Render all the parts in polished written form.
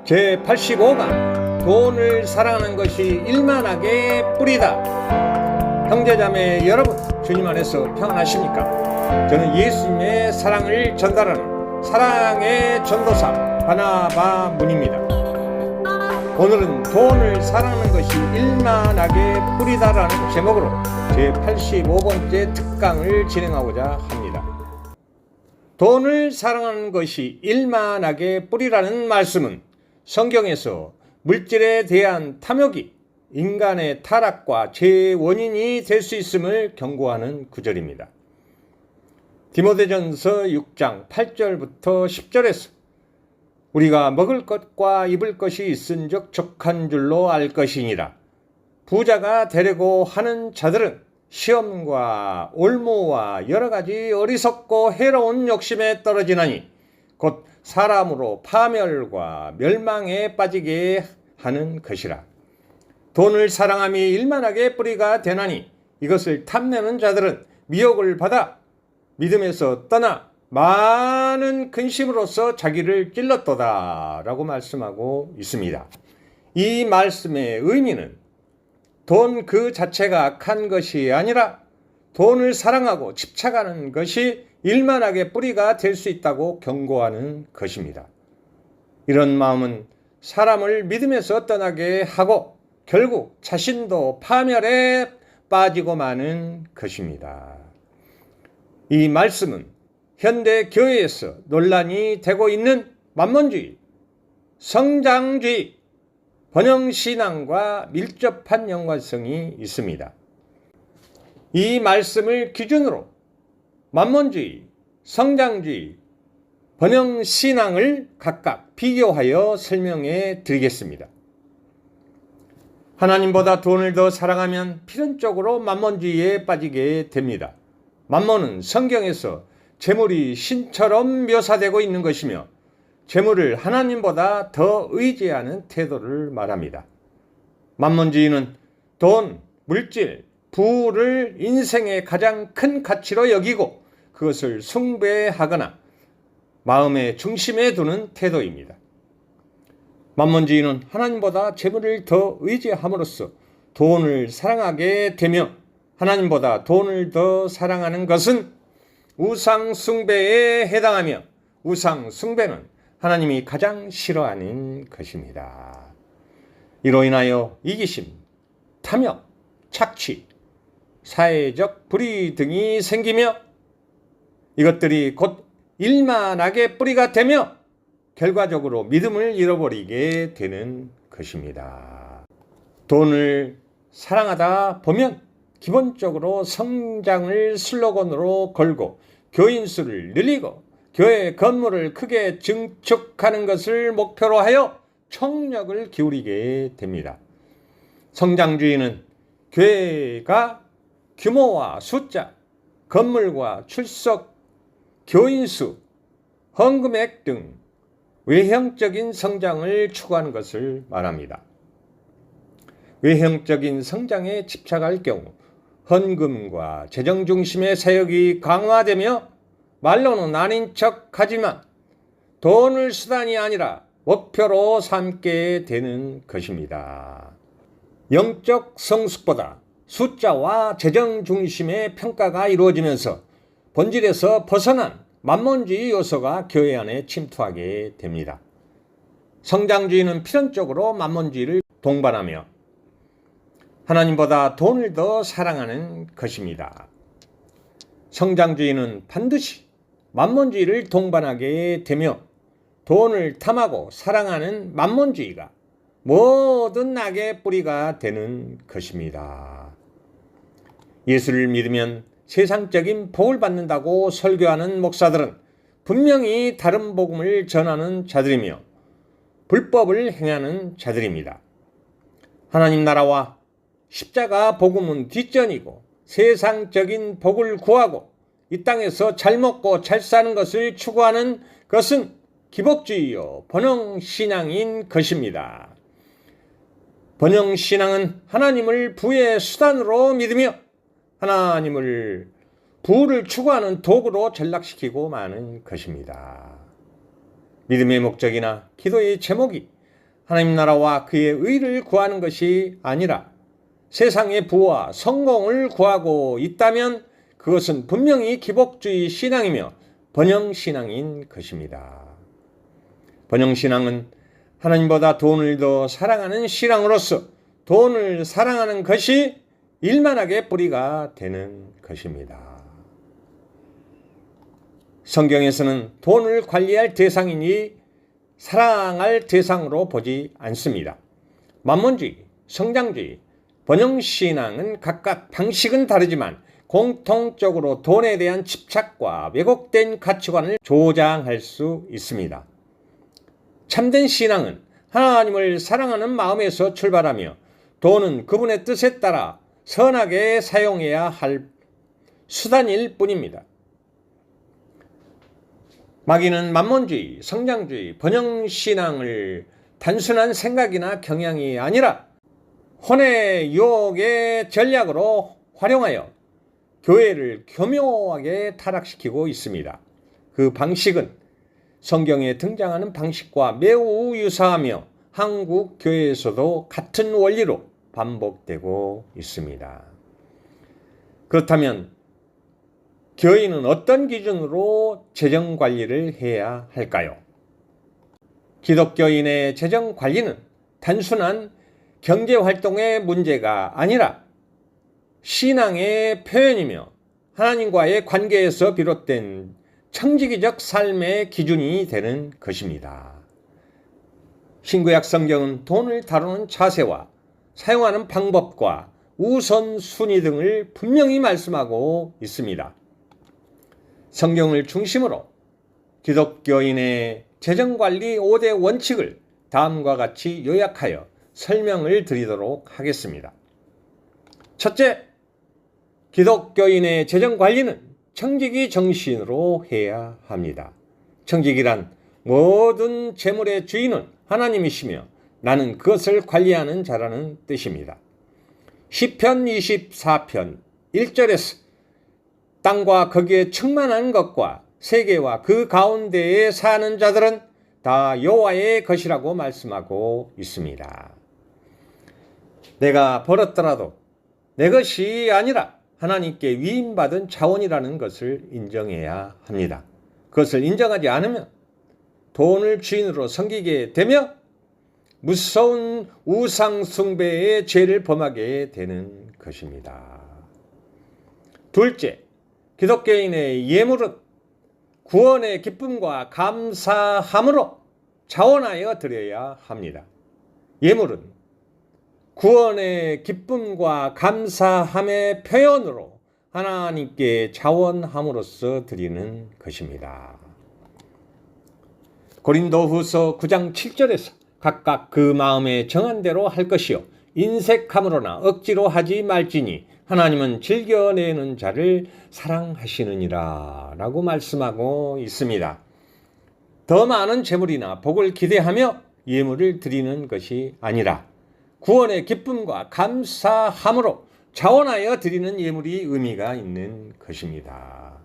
제85강 돈을 사랑하는 것이 일만하게 뿌리다. 형제자매 여러분, 주님 안에서 평안하십니까? 저는 예수님의 사랑을 전달하는 사랑의 전도사 바나바 문입니다. 오늘은 돈을 사랑하는 것이 일만하게 뿌리다라는 제목으로 제85번째 특강을 진행하고자 합니다. 돈을 사랑하는 것이 일만하게 뿌리라는 말씀은 성경에서 물질에 대한 탐욕이 인간의 타락과 죄의 원인이 될 수 있음을 경고하는 구절입니다. 디모데전서 6장 8절부터 10절에서 우리가 먹을 것과 입을 것이 있은즉 족한 줄로 알 것이니라. 부자가 되려고 하는 자들은 시험과 올무와 여러 가지 어리석고 해로운 욕심에 떨어지나니 곧 사람으로 파멸과 멸망에 빠지게 하는 것이라. 돈을 사랑함이 일만하게 뿌리가 되나니 이것을 탐내는 자들은 미혹을 받아 믿음에서 떠나 많은 근심으로써 자기를 찔렀도다 라고 말씀하고 있습니다. 이 말씀의 의미는 돈 그 자체가 악한 것이 아니라 돈을 사랑하고 집착하는 것이 일만하게 뿌리가 될 수 있다고 경고하는 것입니다. 이런 마음은 사람을 믿음에서 떠나게 하고 결국 자신도 파멸에 빠지고 마는 것입니다. 이 말씀은 현대 교회에서 논란이 되고 있는 만몬주의, 성장주의, 번영신앙과 밀접한 연관성이 있습니다. 이 말씀을 기준으로 만몬주의, 성장주의, 번영신앙을 각각 비교하여 설명해 드리겠습니다. 하나님보다 돈을 더 사랑하면 필연적으로 만몬주의에 빠지게 됩니다. 만몬은 성경에서 재물이 신처럼 묘사되고 있는 것이며 재물을 하나님보다 더 의지하는 태도를 말합니다. 만몬주의는 돈, 물질, 부를 인생의 가장 큰 가치로 여기고 그것을 숭배하거나 마음의 중심에 두는 태도입니다. 만몬주의는 하나님보다 재물을 더 의지함으로써 돈을 사랑하게 되며 하나님보다 돈을 더 사랑하는 것은 우상 숭배에 해당하며 우상 숭배는 하나님이 가장 싫어하는 것입니다. 이로 인하여 이기심, 탐욕, 착취, 사회적 불의 등이 생기며 이것들이 곧 일만하게 뿌리가 되며 결과적으로 믿음을 잃어버리게 되는 것입니다. 돈을 사랑하다 보면 기본적으로 성장을 슬로건으로 걸고 교인 수를 늘리고 교회 건물을 크게 증축하는 것을 목표로 하여 총력을 기울이게 됩니다. 성장주의는 교회가 규모와 숫자, 건물과 출석, 교인 수, 헌금액 등 외형적인 성장을 추구하는 것을 말합니다. 외형적인 성장에 집착할 경우 헌금과 재정 중심의 사역이 강화되며 말로는 아닌 척하지만 돈을 수단이 아니라 목표로 삼게 되는 것입니다. 영적 성숙보다 숫자와 재정 중심의 평가가 이루어지면서 본질에서 벗어난 만몬주의 요소가 교회 안에 침투하게 됩니다. 성장주의는 필연적으로 만몬주의를 동반하며 하나님보다 돈을 더 사랑하는 것입니다. 성장주의는 반드시 만몬주의를 동반하게 되며 돈을 탐하고 사랑하는 만몬주의가 모든 악의 뿌리가 되는 것입니다. 예수를 믿으면 세상적인 복을 받는다고 설교하는 목사들은 분명히 다른 복음을 전하는 자들이며 불법을 행하는 자들입니다. 하나님 나라와 십자가 복음은 뒷전이고 세상적인 복을 구하고 이 땅에서 잘 먹고 잘 사는 것을 추구하는 것은 기복주의요 번영신앙인 것입니다. 번영신앙은 하나님을 부의 수단으로 믿으며 하나님을 부를 추구하는 도구로 전락시키고 마는 것입니다. 믿음의 목적이나 기도의 제목이 하나님 나라와 그의 의를 구하는 것이 아니라 세상의 부와 성공을 구하고 있다면 그것은 분명히 기복주의 신앙이며 번영신앙인 것입니다. 번영신앙은 하나님보다 돈을 더 사랑하는 신앙으로서 돈을 사랑하는 것이 일만하게 뿌리가 되는 것입니다. 성경에서는 돈을 관리할 대상이니 사랑할 대상으로 보지 않습니다. 만몬주의, 성장주의, 번영신앙은 각각 방식은 다르지만 공통적으로 돈에 대한 집착과 왜곡된 가치관을 조장할 수 있습니다. 참된 신앙은 하나님을 사랑하는 마음에서 출발하며 돈은 그분의 뜻에 따라 선하게 사용해야 할 수단일 뿐입니다. 마귀는 만몬주의, 성장주의, 번영신앙을 단순한 생각이나 경향이 아니라 혼의 유혹의 전략으로 활용하여 교회를 교묘하게 타락시키고 있습니다. 그 방식은 성경에 등장하는 방식과 매우 유사하며 한국 교회에서도 같은 원리로 반복되고 있습니다. 그렇다면 교인은 어떤 기준으로 재정 관리를 해야 할까요? 기독교인의 재정 관리는 단순한 경제 활동의 문제가 아니라 신앙의 표현이며 하나님과의 관계에서 비롯된 청지기적 삶의 기준이 되는 것입니다. 신구약 성경은 돈을 다루는 자세와 사용하는 방법과 우선순위 등을 분명히 말씀하고 있습니다. 성경을 중심으로 기독교인의 재정관리 5대 원칙을 다음과 같이 요약하여 설명을 드리도록 하겠습니다. 첫째, 기독교인의 재정관리는 청지기 정신으로 해야 합니다. 청지기란 모든 재물의 주인은 하나님이시며 나는 그것을 관리하는 자라는 뜻입니다. 시편 24편 1절에서 땅과 거기에 충만한 것과 세계와 그 가운데에 사는 자들은 다 여호와의 것이라고 말씀하고 있습니다. 내가 벌었더라도 내 것이 아니라 하나님께 위임받은 자원이라는 것을 인정해야 합니다. 그것을 인정하지 않으면 돈을 주인으로 섬기게 되며 무서운 우상 숭배의 죄를 범하게 되는 것입니다. 둘째, 기독교인의 예물은 구원의 기쁨과 감사함으로 자원하여 드려야 합니다. 예물은 구원의 기쁨과 감사함의 표현으로 하나님께 자원함으로써 드리는 것입니다. 고린도후서 9장 7절에서 각각 그 마음에 정한 대로 할 것이요 인색함으로나 억지로 하지 말지니 하나님은 즐겨내는 자를 사랑하시느니라 라고 말씀하고 있습니다. 더 많은 재물이나 복을 기대하며 예물을 드리는 것이 아니라 구원의 기쁨과 감사함으로 자원하여 드리는 예물이 의미가 있는 것입니다.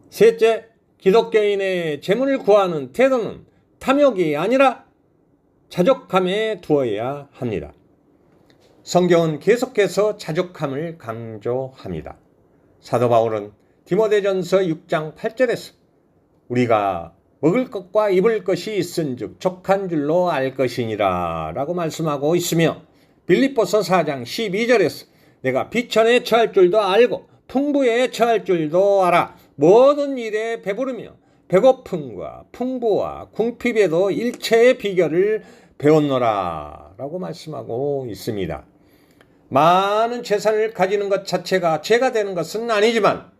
셋째, 기독교인의 재물을 구하는 태도는 탐욕이 아니라 자족함에 두어야 합니다. 성경은 계속해서 자족함을 강조합니다. 사도 바울은 디모데전서 6장 8절에서 우리가 먹을 것과 입을 것이 있은즉 족한 줄로 알 것이니라 라고 말씀하고 있으며 빌립보서 4장 12절에서 내가 비천에 처할 줄도 알고 풍부에 처할 줄도 알아 모든 일에 배부르며 배고픔과 풍부와 궁핍에도 일체의 비결을 배웠노라 라고 말씀하고 있습니다. 많은 재산을 가지는 것 자체가 죄가 되는 것은 아니지만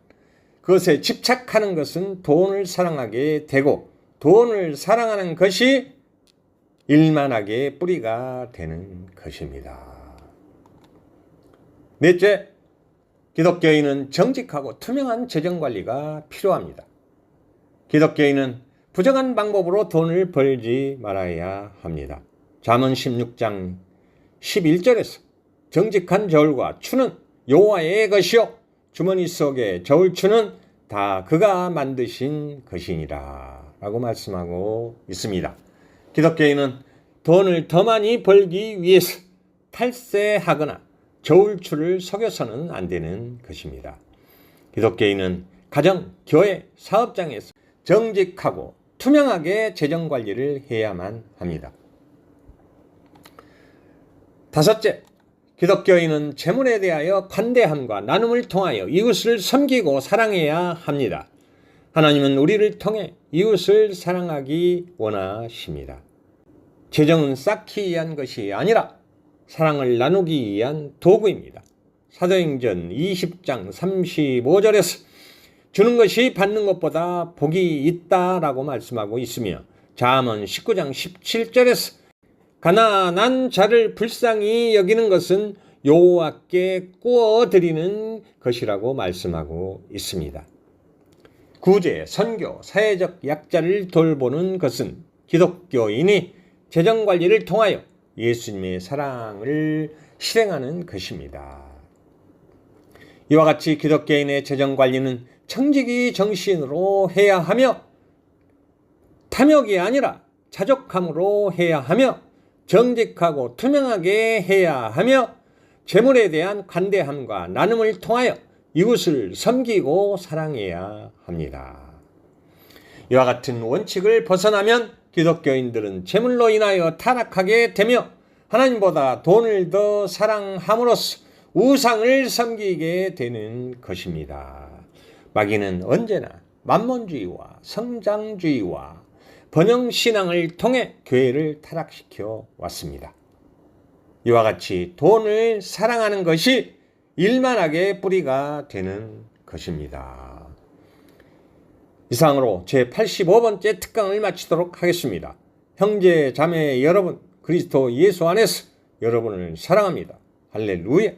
그것에 집착하는 것은 돈을 사랑하게 되고 돈을 사랑하는 것이 일만하게 뿌리가 되는 것입니다. 넷째, 기독교인은 정직하고 투명한 재정관리가 필요합니다. 기독교인은 부정한 방법으로 돈을 벌지 말아야 합니다. 잠언 16장 11절에서 정직한 저울과 추는 여호와의 것이요 주머니 속에 저울추는 다 그가 만드신 것이니라 라고 말씀하고 있습니다. 기독교인은 돈을 더 많이 벌기 위해서 탈세하거나 저울추를 속여서는 안 되는 것입니다. 기독교인은 가정, 교회, 사업장에서 정직하고 투명하게 재정관리를 해야만 합니다. 다섯째, 기독교인은 재물에 대하여 관대함과 나눔을 통하여 이웃을 섬기고 사랑해야 합니다. 하나님은 우리를 통해 이웃을 사랑하기 원하십니다. 재정은 쌓기 위한 것이 아니라 사랑을 나누기 위한 도구입니다. 사도행전 20장 35절에서 주는 것이 받는 것보다 복이 있다라고 말씀하고 있으며, 잠언 19장 17절에서 가난한 자를 불쌍히 여기는 것은 여호와께 구워 드리는 것이라고 말씀하고 있습니다. 구제, 선교, 사회적 약자를 돌보는 것은 기독교인이 재정관리를 통하여 예수님의 사랑을 실행하는 것입니다. 이와 같이 기독교인의 재정관리는 청지기 정신으로 해야 하며, 탐욕이 아니라 자족함으로 해야 하며, 정직하고 투명하게 해야 하며, 재물에 대한 관대함과 나눔을 통하여 이웃을 섬기고 사랑해야 합니다. 이와 같은 원칙을 벗어나면 기독교인들은 재물로 인하여 타락하게 되며 하나님보다 돈을 더 사랑함으로써 우상을 섬기게 되는 것입니다. 마귀는 언제나 만몬주의와 성장주의와 번영신앙을 통해 교회를 타락시켜 왔습니다. 이와 같이 돈을 사랑하는 것이 일만하게 뿌리가 되는 것입니다. 이상으로 제85번째 특강을 마치도록 하겠습니다. 형제 자매 여러분, 그리스도 예수 안에서 여러분을 사랑합니다. 할렐루야.